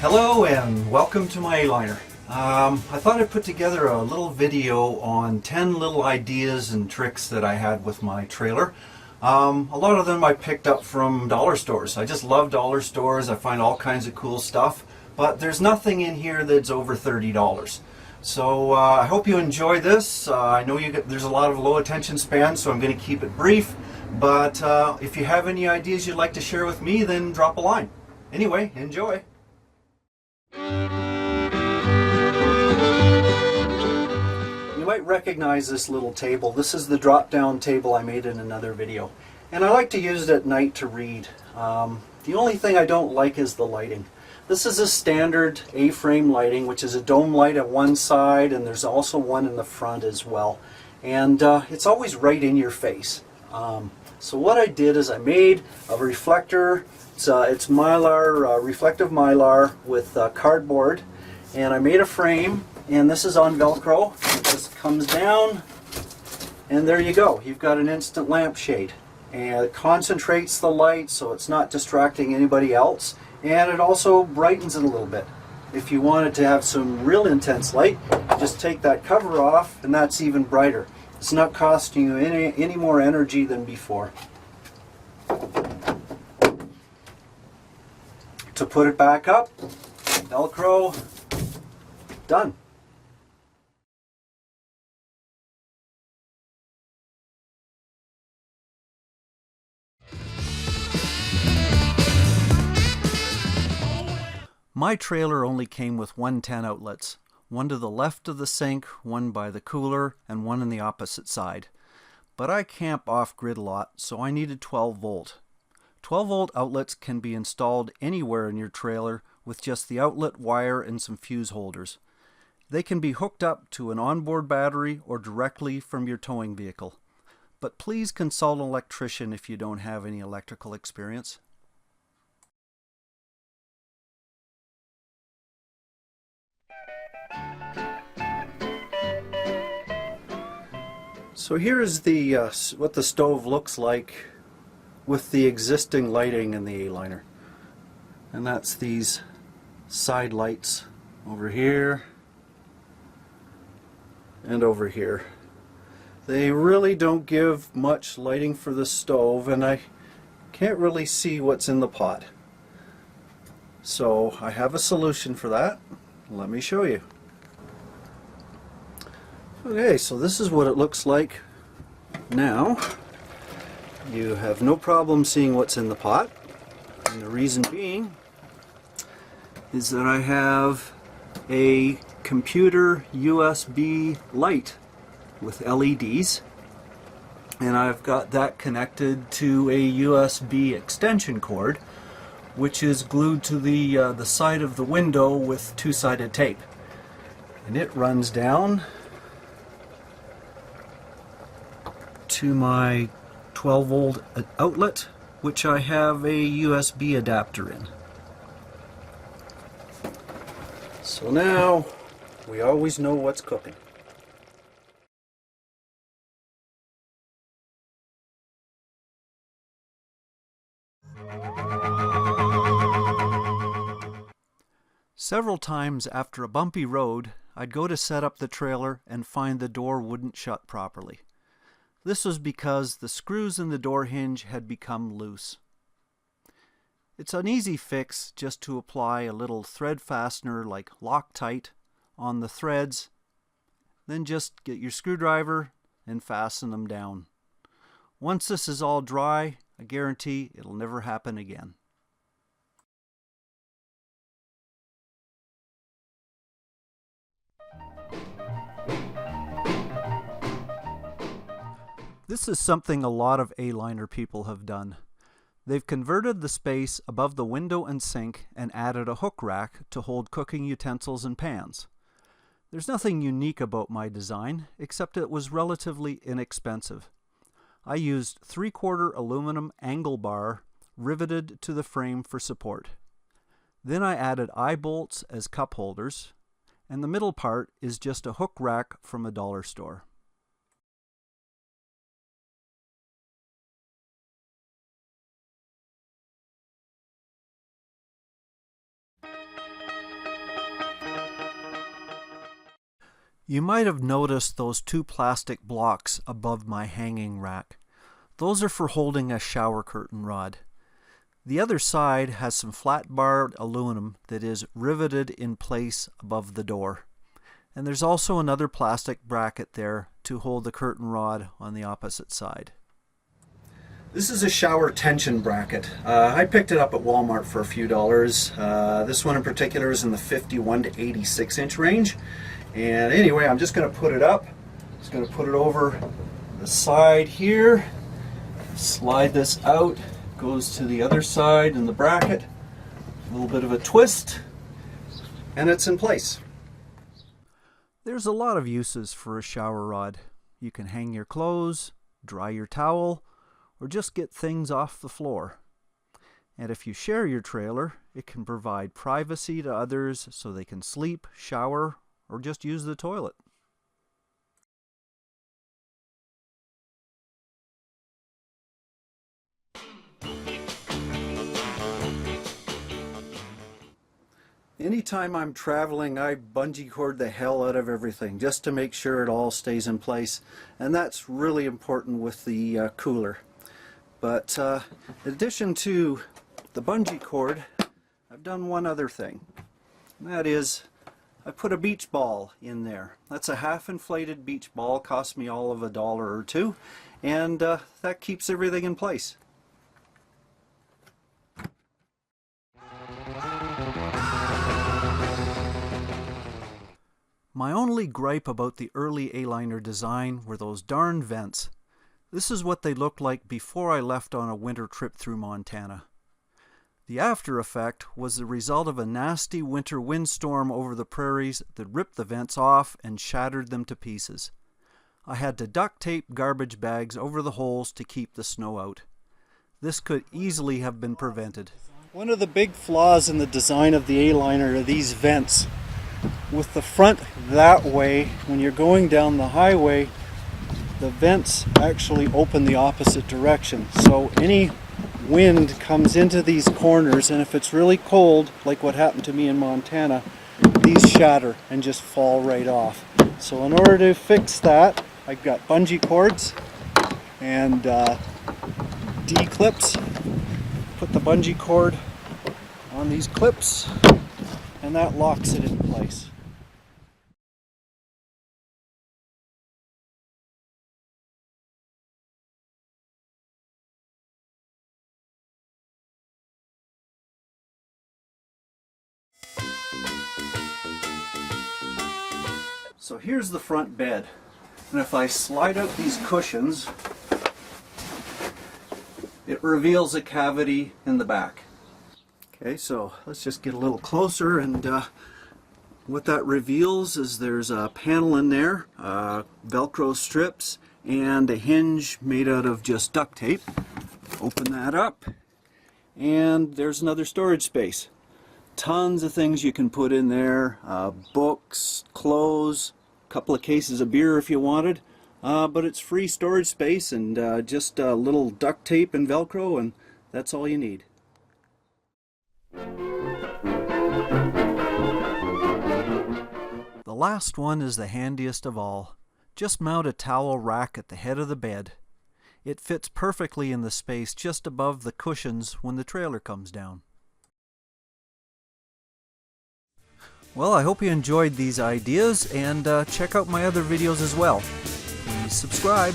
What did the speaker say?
Hello and welcome to my Aliner. I thought I'd put together a little video on 10 little ideas and tricks that I had with my trailer. A lot of them I picked up from dollar stores. I just love dollar stores. I find all kinds of cool stuff, but there's nothing in here that's over $30. So I hope you enjoy this. I know there's a lot of low attention span, so I'm going to keep it brief, but if you have any ideas you'd like to share with me, then drop a line. Anyway, enjoy. You might recognize this little table. This is the drop-down table I made in another video. And I like to use it at night to read. The only thing I don't like is the lighting. This is a standard A-frame lighting, which is a dome light at one side, and there's also one in the front as well. And it's always right in your face. So what I did is I made a reflector. It's mylar, reflective mylar with cardboard. And I made a frame, and this is on Velcro. It just comes down, and there you go. You've got an instant lampshade. And it concentrates the light so it's not distracting anybody else. And it also brightens it a little bit. If you wanted to have some real intense light, just take that cover off, and that's even brighter. It's not costing you any more energy than before. To put it back up, Velcro, done. My trailer only came with 110 outlets, one to the left of the sink, one by the cooler, and one on the opposite side. But I camp off-grid a lot, so I needed 12 volt. 12 volt outlets can be installed anywhere in your trailer with just the outlet wire and some fuse holders. They can be hooked up to an onboard battery or directly from your towing vehicle. But please consult an electrician if you don't have any electrical experience. So here is the what the stove looks like with the existing lighting in the Aliner. And that's these side lights over here and over here. They really don't give much lighting for the stove, and I can't really see what's in the pot. So I have a solution for that. Let me show you. Okay, so this is what it looks like now. You have no problem seeing what's in the pot, and the reason being is that I have a computer USB light with LEDs, and I've got that connected to a USB extension cord, which is glued to the side of the window with two-sided tape, and it runs down to my 12 volt outlet, which I have a USB adapter in. So now we always know what's cooking. Several times after a bumpy road, I'd go to set up the trailer and find the door wouldn't shut properly. This was because the screws in the door hinge had become loose. It's an easy fix just to apply a little thread fastener like Loctite on the threads, then just get your screwdriver and fasten them down. Once this is all dry, I guarantee it'll never happen again. This is something a lot of A-liner people have done. They've converted the space above the window and sink and added a hook rack to hold cooking utensils and pans. There's nothing unique about my design, except it was relatively inexpensive. I used 3/4 aluminum angle bar riveted to the frame for support. Then I added eye bolts as cup holders, and the middle part is just a hook rack from a dollar store. You might have noticed those two plastic blocks above my hanging rack. Those are for holding a shower curtain rod. The other side has some flat barred aluminum that is riveted in place above the door. And there's also another plastic bracket there to hold the curtain rod on the opposite side. This is a shower tension bracket. I picked it up at Walmart for a few dollars. This one in particular is in the 51 to 86 inch range. And anyway, I'm just going to put it up. Just going to put it over the side here. Slide this out. Goes to the other side in the bracket. A little bit of a twist. And it's in place. There's a lot of uses for a shower rod. You can hang your clothes, dry your towel, or just get things off the floor. And if you share your trailer, it can provide privacy to others so they can sleep, shower, or just use the toilet. Anytime I'm traveling, I bungee cord the hell out of everything just to make sure it all stays in place. And that's really important with the cooler. But in addition to the bungee cord, I've done one other thing. And that is, I put a beach ball in there. That's a half inflated beach ball, cost me all of $1 or $2, and that keeps everything in place. My only gripe about the early Aliner design were those darn vents. This is what they looked like before I left on a winter trip through Montana. The after effect was the result of a nasty winter windstorm over the prairies that ripped the vents off and shattered them to pieces. I had to duct tape garbage bags over the holes to keep the snow out. This could easily have been prevented. One of the big flaws in the design of the Aliner are these vents. With the front that way, when you're going down the highway, the vents actually open the opposite direction. So any wind comes into these corners, and if it's really cold, like what happened to me in Montana, these shatter and just fall right off. So in order to fix that, I've got bungee cords and D-clips. Put the bungee cord on these clips, and that locks it in place. So here's the front bed, and if I slide out these cushions, it reveals a cavity in the back. Okay, so let's just get a little closer, and what that reveals is there's a panel in there, Velcro strips, and a hinge made out of just duct tape. Open that up, and there's another storage space. Tons of things you can put in there, books, clothes, a couple of cases of beer if you wanted, but it's free storage space, and just a little duct tape and Velcro, and that's all you need. The last one is the handiest of all. Just mount a towel rack at the head of the bed. It fits perfectly in the space just above the cushions when the trailer comes down. Well, I hope you enjoyed these ideas, and check out my other videos as well. Please subscribe.